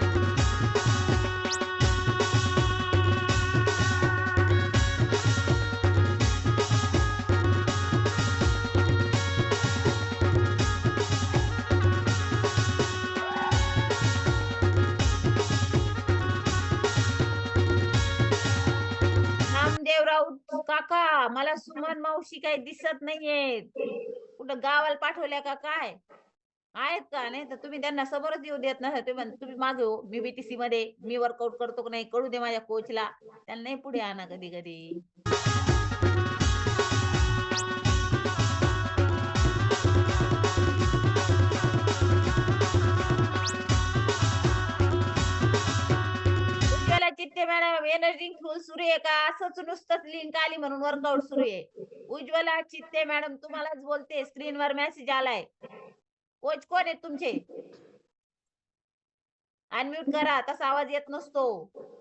नामदेव राऊत काका, मला सुमन मावशी काही दिसत नाहीये. कुठं गावाला पाठवल्या का काय? आहेत का? नाही तर तुम्ही त्यांना समोरच येऊ देत नसा. तुम्ही मागे हो, मी बीटीसी मध्ये, मी वर्कआउट करतो की नाही कळू दे माझ्या कोचला. त्यांना नाही पुढे आणा कधी कधी. उज्ज्वला चित्ते मॅडम, एनर्जी फुल सुरू आहे का? असंच नुसतंच लिंक आली म्हणून वर्कआउट सुरू आहे. उज्ज्वला चित्ते मॅडम, तुम्हालाच बोलते. स्क्रीनवर मेसेज आलाय. कोच कोण आहेत तुमचे? अनम्यूट करा. तसा आवाज येत नसतो.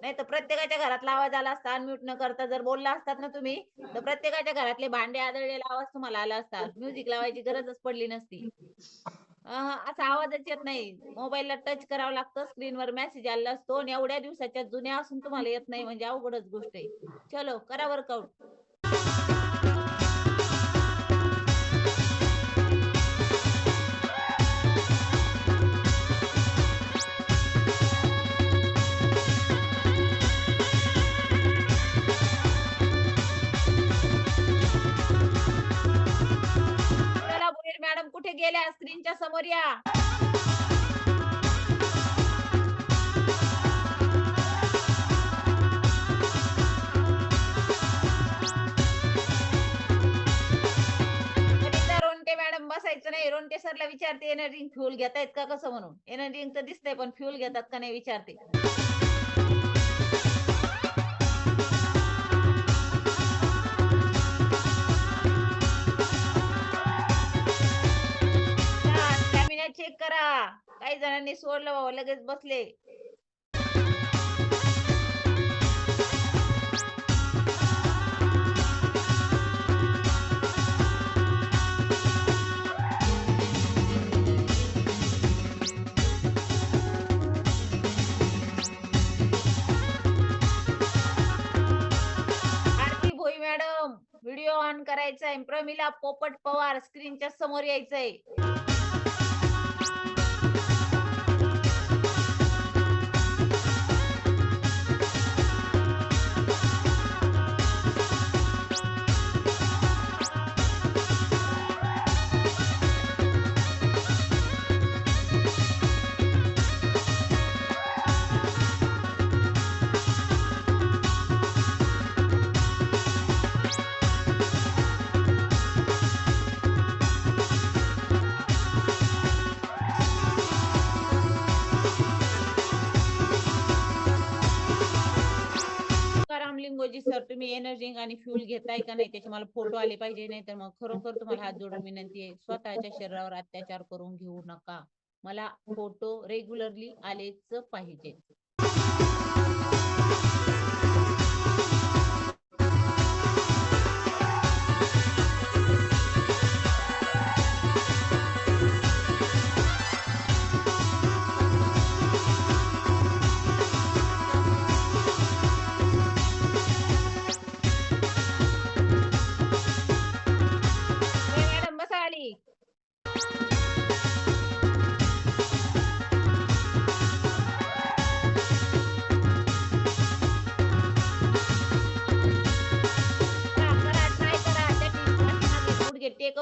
नाही तर प्रत्येकाच्या घरातला आवाज आला असता. अनम्यूट न करता जर बोलला असतात ना तुम्ही, तर प्रत्येकाच्या घरातले भांडे आदळलेला आवाज तुम्हाला आला असता. म्युझिक लावायची गरजच पडली नसती. असा आवाजच येत नाही. मोबाईलला टच करावं लागतं. स्क्रीनवर मेसेज आला असतो. आणि एवढ्या दिवसाच्या जुन्या असून तुम्हाला येत नाही म्हणजे अवघडच गोष्ट आहे. चलो, करा वर्कआउट. मॅडम कुठे गेल्या? स्क्रीनच्या समोर या. रोंटे मॅडम बसायचं नाही. रोंटे सरला विचारते एनर्जी फ्युल घेतायत का कसं म्हणून. एनर्जी तर दिसतंय पण फ्युल घेतात का नाही विचारते. चेक करा. काही जणांनी सोडलं बाबा, लगेच बसले. आरती भोई मॅडम, व्हिडिओ ऑन करायचा आहे. प्रमिला पोपट पवार, स्क्रीनच्या समोर यायचंय. लिंगोजी सर, तुम्ही एनर्जी आणि फ्युल घेताय का नाही त्याचे मला फोटो आले पाहिजे. नाही तर मग खरोखर तुम्हाला हात जोडून विनंती आहे, स्वतःच्या शरीरावर अत्याचार करून घेऊ नका. मला फोटो रेग्युलरली आलेच पाहिजे.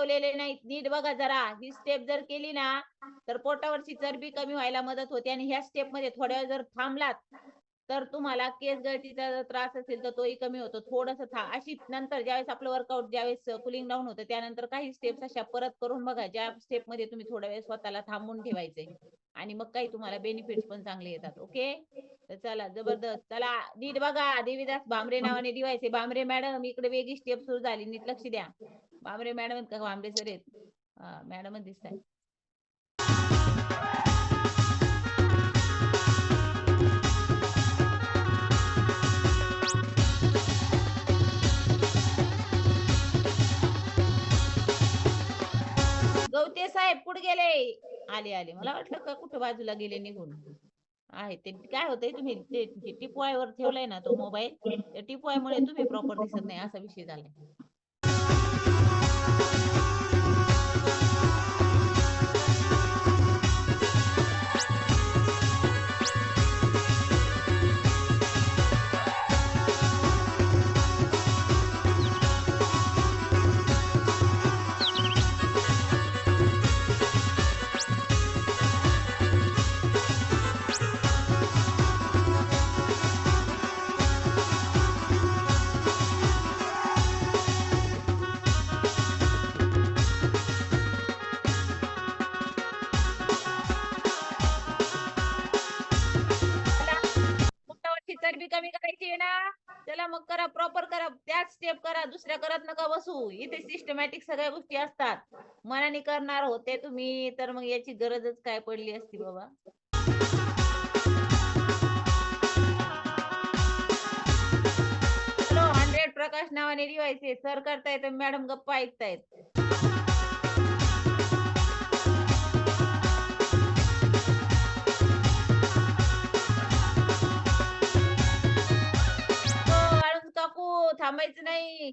ठेवलेले नाहीत. नीट बघा जरा. ही स्टेप जर केली ना तर पोटावरची चरबी कमी व्हायला मदत होते आणि ह्या स्टेप मध्ये थोड्या वेळ जर थांबलात तर तुम्हाला केस गळतीचा जर त्रास असेल तर तोही कमी होतो. थोडंसं अशी नंतर ज्यावेळेस आपलं वर्कआउट ज्यावेळेस कूलिंग डाऊन होतं त्यानंतर काही स्टेप्स अशा परत करून बघा, ज्या स्टेप मध्ये तुम्ही थोडा वेळ स्वतःला थांबून ठेवायचंय आणि मग काही तुम्हाला बेनिफिट्स पण चांगले येतात. ओके, तर चला जबरदस्त. चला नीट बघा. देवीदास भांबरे नावाने डिवाइस आहे. भांबरे मॅडम इकडे वेगळी स्टेप सुरू झाली, नीट लक्ष द्या. भांबरे मॅडम का भांबरे सर आहेत? हा, मॅडमच दिसत आहे. गवते साहेब कुठे गेले? आले आले. मला वाटलं का कुठे बाजूला गेले निघून. आहे ते काय होतंय, तुम्ही ते टिपवायवर ठेवलाय ना तो मोबाईल, त्या टिपवायमुळे तुम्ही प्रॉपर दिसत नाही असा विषय झालाय. पोटावरची चरबी कमी करायची आहे ना, चला मग करा, प्रॉपर करा, त्याच स्टेप करा, दुसऱ्या करत नका बसू. इथे सिस्टमॅटिक सगळ्या गोष्टी असतात. मनाने करणार होते तुम्ही तर मग याची गरजच काय पडली असती बाबा. हॅलो, 100 प्रकाश नावाने डिवाइस आहे. सर करतायत, मॅडम गप्पा ऐकतायत. हो, आळूस काकू थांबायचं नाही.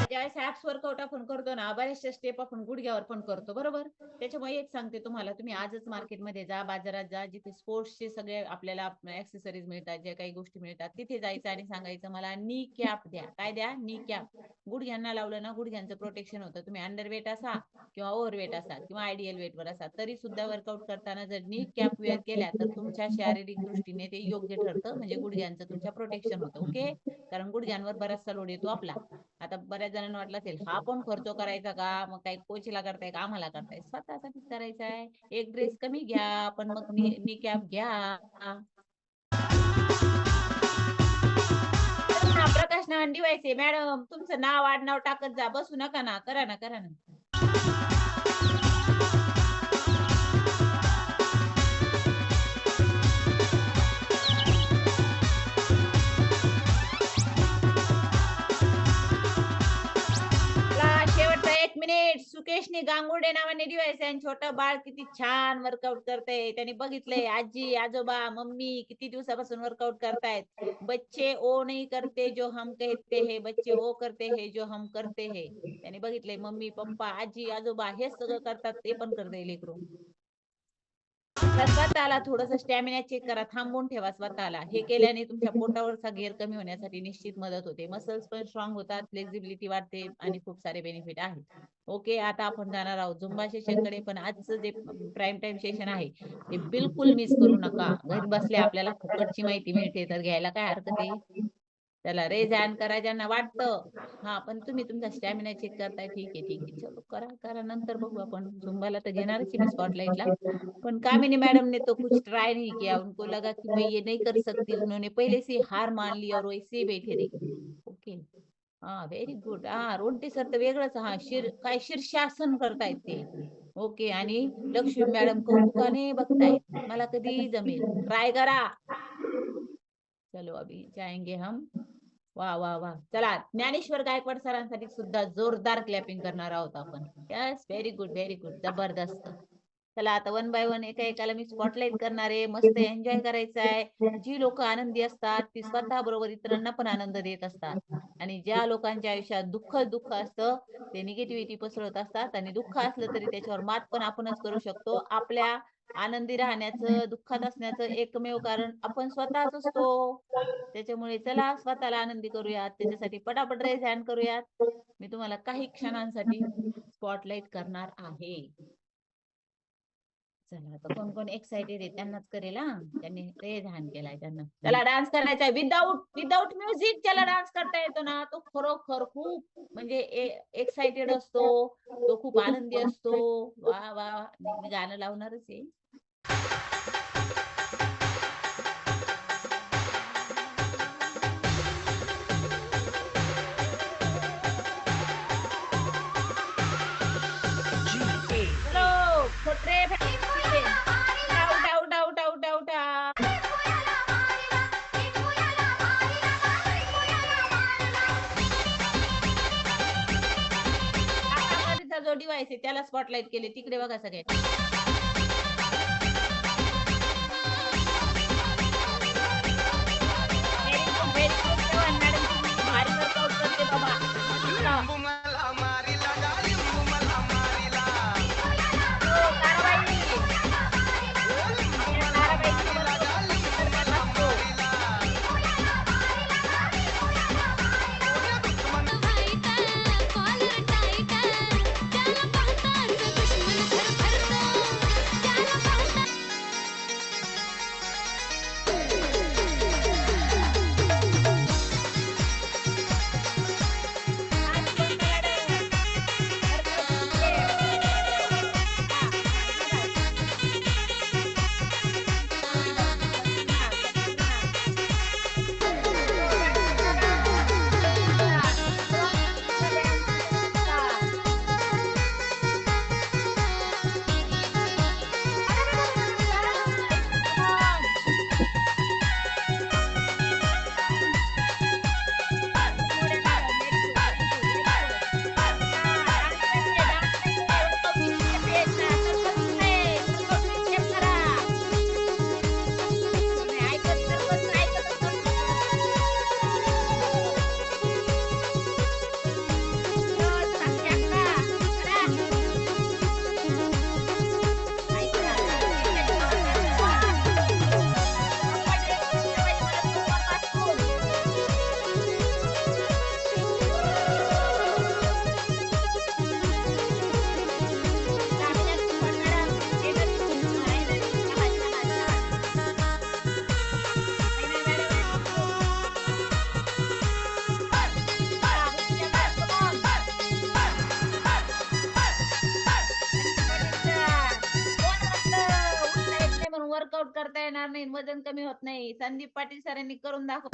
ज्यावेळेस ऍप्स वर्कआउट आपण करतो ना, बऱ्याचशा स्टेप आपण गुडघ्यावर पण करतो, बरोबर. त्याच्यामुळे एक सांगते तुम्हाला, तुम्ही आजच मार्केटमध्ये जा, बाजारात जा, जिथे स्पोर्ट्सचे सगळे आपल्याला ऍक्सेसरीज मिळतात, ज्या काही गोष्टी मिळतात, तिथे जायचं आणि सांगायचं मला नी कॅप द्या. काय द्या? नी कॅप. गुडघ्यांना लावलं ना गुडघ्यांचं प्रोटेक्शन होतं. तुम्ही अंडरवेट असा किंवा ओव्हरवेट असा किंवा आयडियल वेटवर असा तरी सुद्धा वर्कआउट करताना जर नी कॅप वेअर केल्या तर तुमच्या शारीरिक दृष्टीने ते योग्य ठरतं. म्हणजे गुडघ्यांचं तुमच्या प्रोटेक्शन होतं. ओके, कारण गुडघ्यांवर बराचसा लोड येतो आपला. आता बऱ्याच जणांना वाटलं असेल हा पण खर्च करायचा का, मग काही कोचला करताय का आम्हाला करताय? स्वतःसाठीच करायचा आहे. एक ड्रेस कमी घ्या पण मग नी कॅप घ्या. हा, प्रकाश नावाने डिवाइस आहे. मॅडम तुमचं नाव आडनाव टाकत जा, बसू नका ना, करा ना करा ना. चला, शेवटचा 1 मिनिट. सुकेशने गांगुर्डे नावाने डिवाइस आहे. छोटं बाळ किती छान वर्कआउट करतंय. त्याने बघितलंय आजी आजोबा मम्मी किती दिवसापासून वर्कआउट करतायत. बच्चे ओ नहीं करते जो हम कहते हैं, बच्चे ओ करते हैं जो हम करते हैं. त्याने बघितलंय मम्मी पप्पा आजी आजोबा हेच सगळं करतात, ते पण करतंय लेकरू. तर स्वतःला थोडस स्टॅमिना चेक करा, थांबून ठेवा स्वतःला. हे केल्याने तुमच्या पोटावरचा घेर कमी होण्यासाठी निश्चित मदत होते. मसल्स पण स्ट्रॉंग होतात, फ्लेक्झिबिलिटी वाढते आणि खूप सारे बेनिफिट आहेत. ओके, आता आपण जाणार आहोत झुंबा सेशन कडे. पण आजचं जे प्राईम टाइम सेशन आहे ते बिलकुल मिस करू नका. घरी बसल्या आपल्याला फुकटची माहिती मिळते तर घ्यायला काय हरकत आहे. त्याला रेज हँड करा ज्यांना वाटतं. हा, पण तुम्ही तुमचा स्टॅमिना चेक करताय, ठीक आहे ठीक आहे, चलो करा करा, नंतर बघू आपण. झुंबाला तर घेणारच आहे मी स्पॉटलाइटला. पण कामिनी मैडम ने तो कुछ ट्राई नहीं किया, उनको लगा कि मैं ये नहीं कर सकती, उन्होंने पहले से हार मान ली और वैसे ही बैठे रही. ओके, हा व्हेरी गुड. हा, रोंटे सर तर वेगळंच. हा, काय शीर्षासन करतायत ते. ओके, आणि लक्ष्मी मॅडम कौतुकाने बघतायत. मला कधी जमेल, ट्राय करा. चलो अभी जाएंगे हम. वाह वाह वाह. चला, ज्ञानेश्वर गायकवाड सरांसाठी सुद्धा जोरदार क्लॅपिंग करणार आहोत आपण. Yes, very good very good, जबरदस्त. चला आता वन बाय वन एका एकाला मी स्पॉटलाइट करणार आहे. मस्त एन्जॉय करायचं आहे. जी लोक आनंदी असतात ती स्वतः बरोबर इतरांना पण आनंद देत असतात. आणि ज्या लोकांच्या आयुष्यात दुःख असतं ते निगेटिव्हिटी पसरवत असतात. आणि दुःख असलं तरी त्याच्यावर मात पण आपणच करू शकतो. आपल्या आनंदी राहण्याचं, दुःखात असण्याचं एकमेव कारण आपण स्वतःच असतो. त्याच्यामुळे चला स्वतःला आनंदी करूयात. त्याच्यासाठी पटापट रेज हँड करूयात. मी तुम्हाला काही क्षणांसाठी स्पॉटलाइट करणार आहे. चला आता कोण कोण एक्साइटेड आहे त्यांनाच करेल हा. त्यांनी रेज हँड केलाय त्यांना. त्याला डान्स करायचा आहे विदाऊट म्युझिक. ज्याला डान्स करता येतो ना तो खरोखर खूप म्हणजे एक्साइटेड असतो. तो खूप आनंदी असतो. वा वा. मी गाणं लावणारच आहे. चलो छोटे out out out out out. हातामध्येचा जो डिव्हाइस आहे त्याला स्पॉटलाइट केले. तिकडे बघा सगळे. Very good madam. तुम्ही भारी वर्कआउट करते बाबा. लिंबू मला मारिला गा, लिंबू मला मारिला. हो, ताराबाई. लिंबू मला मारिला गा, लिंबू मला मारिला. वर्कआउट करता येणार नाही. वजन कमी होत नाही. संदीप पाटील सरांनी करून दाखव.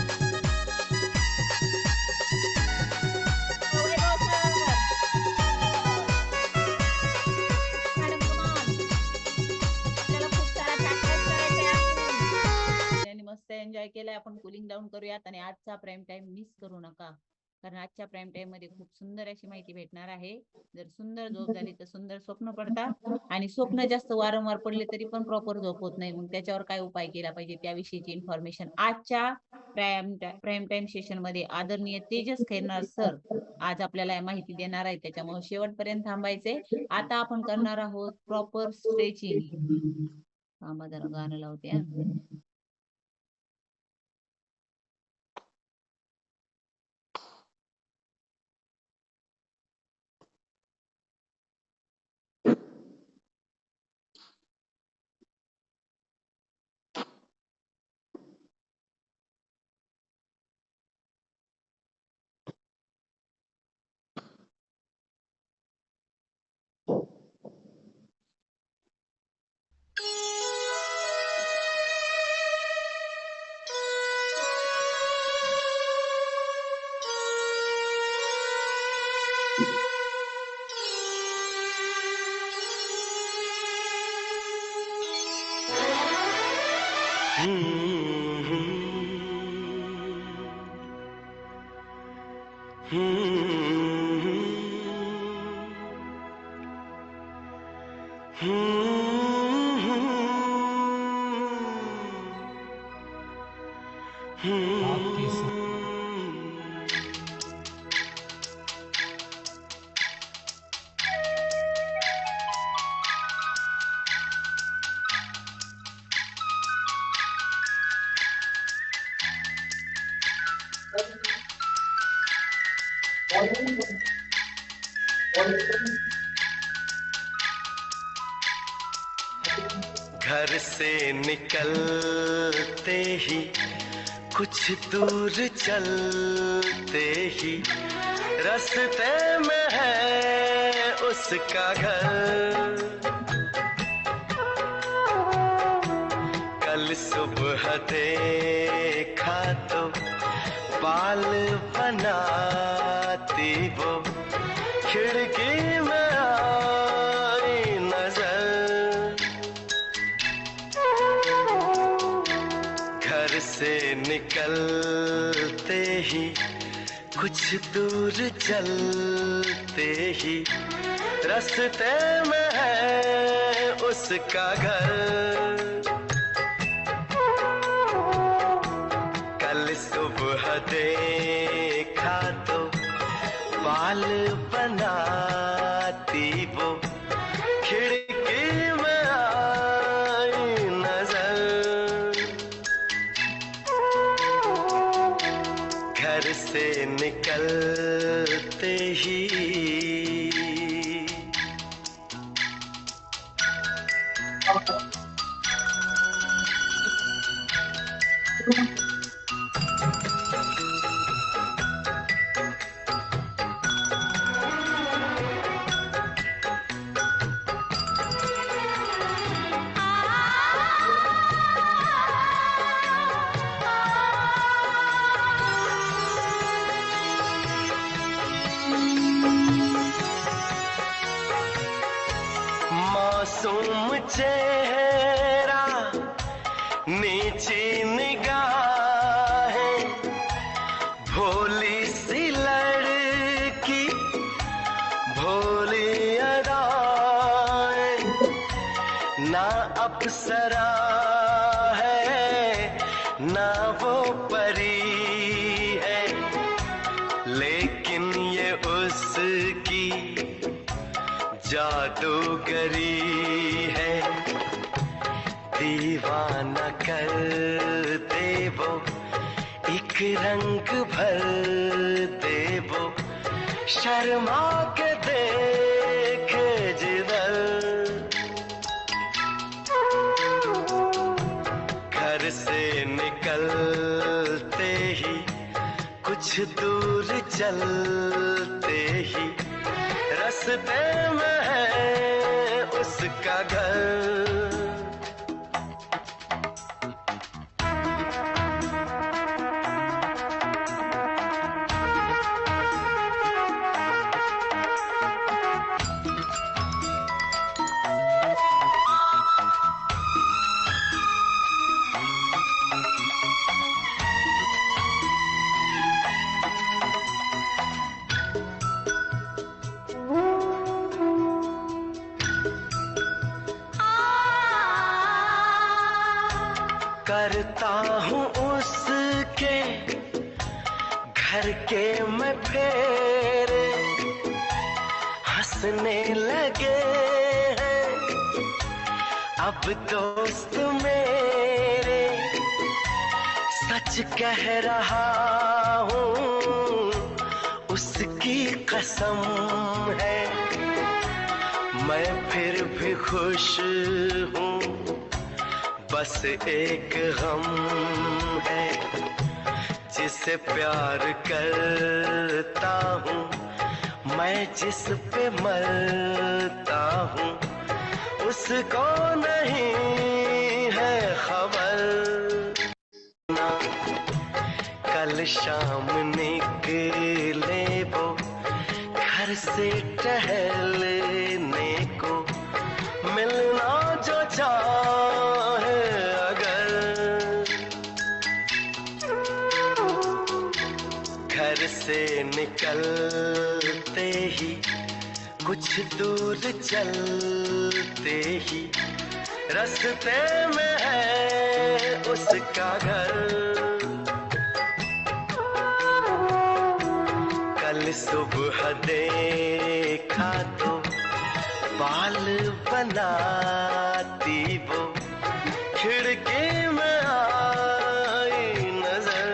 मस्त एन्जॉय केलाय. आपण कुलिंग डाऊन करूयात आणि आजचा प्राईम टाइम मिस करू नका. कारण आजच्या प्राईम टाइम मध्ये खूप सुंदर अशी माहिती भेटणार आहे. जर सुंदर झोप झाली तर सुंदर स्वप्न पडतात. आणि स्वप्न जास्त वारंवार पडले तरी पण प्रॉपर झोप होत नाही. मग त्याच्यावर काय उपाय केला पाहिजे त्याविषयीची इन्फॉर्मेशन आजच्या प्राईम टाइम सेशन मध्ये आदरणीय तेजस खैरनार सर आज आपल्याला माहिती देणार आहे. त्याच्यामुळे शेवटपर्यंत थांबायचे. आता आपण करणार आहोत प्रॉपर स्ट्रेचिंग. थांबा जरा गाणं लावते. Hmm. घर से निकलते ही कुछ दूर चलते ही रास्ते में है उसका घर। कल सुबह देखा तो बाल बनाती वो खिड़की में आई नजर। घर से निकलते ही कुछ दूर चलते ही रास्ते में है उसका घर। कल सुबह देखा तो बाल बनाती वो खिड़की में आई नजर। घर से निकलते ही मासूम चेहरा नीची निगाहें भोली सी लड़की भोली अदाएं ना अप्सरा है ना वो परी है लेकिन ये उसकी जादूगरी है। दीवाना कर दे वो एक रंग भर दे वो शर्मा के देखे जिधर। घर से निकलते ही कुछ दूर चलते ही रास्ते में है उसका घर। करता हूँ उसके घर के मैं फेरे हंसने लगे हैं अब दोस्त मेरे। सच कह रहा हूँ उसकी कसम है मैं फिर भी खुश हूँ बस एक गम है जिसे प्यार करता हूँ मैं जिस पे मरता हूँ उसको नहीं है खबर। ना कल शाम निकले वो घर से टहलने को मिलना जो चाहे अगर। घर से निकलते ही कुछ दूर चलते ही रास्ते में है उसका घर। कल सुबह देखा तो बाल बनाती वो खिड़की में आई नजर।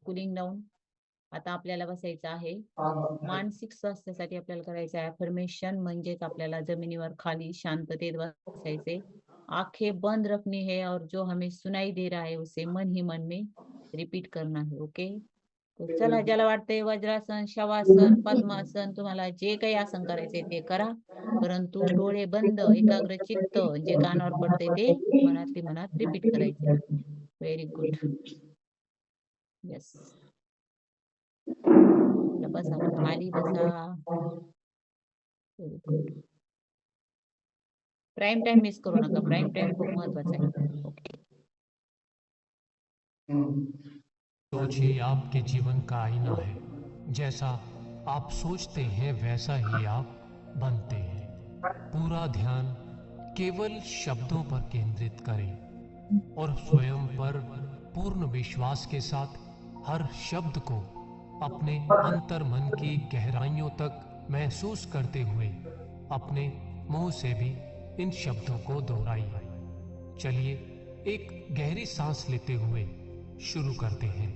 Cooling down. आता आपल्याला बसायचं आहे. मानसिक स्वास्थ्यासाठी आपल्याला करायचं आहे अफर्मेशन, म्हणजेच आपल्याला जमिनीवर खाली शांततेत बसायचे. आंखें बंद रखनी है और जो हमें सुनाई दे रहा है उसे मन ही मन में रिपीट करना है. ओके. तो चला, ज्याला वाटतंय वज्रासन, शवासन, पद्मासन, तुम्हाला जे काही आसन करायचंय ते करा, परंतु डोळे बंद, एकाग्र चित्त, जे कानावर पडतंय ते मनातली मनात रिपीट करायचे. Very good. येस. बसा, खाली बसा. Very good. Prime time miss करू नका. प्राईम टाइम खूप महत्वाचा आहे. ओके. सोच ही आपके जीवन का आईना है। जैसा आप सोचते हैं वैसा ही आप बनते हैं। पूरा ध्यान केवल शब्दों पर केंद्रित करें और स्वयं पर पूर्ण विश्वास के साथ हर शब्द को अपने अंतर मन की गहराइयों तक महसूस करते हुए अपने मुंह से भी इन शब्दों को दोहराइए। चलिए एक गहरी सांस लेते हुए शुरू करते हैं।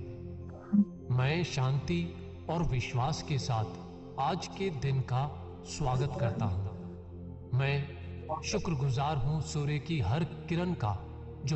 मैं शांति और विश्वास के साथ आज के दिन का स्वागत करता हूँ। मैं शुक्रगुजार हूँ सूर्य की हर किरण का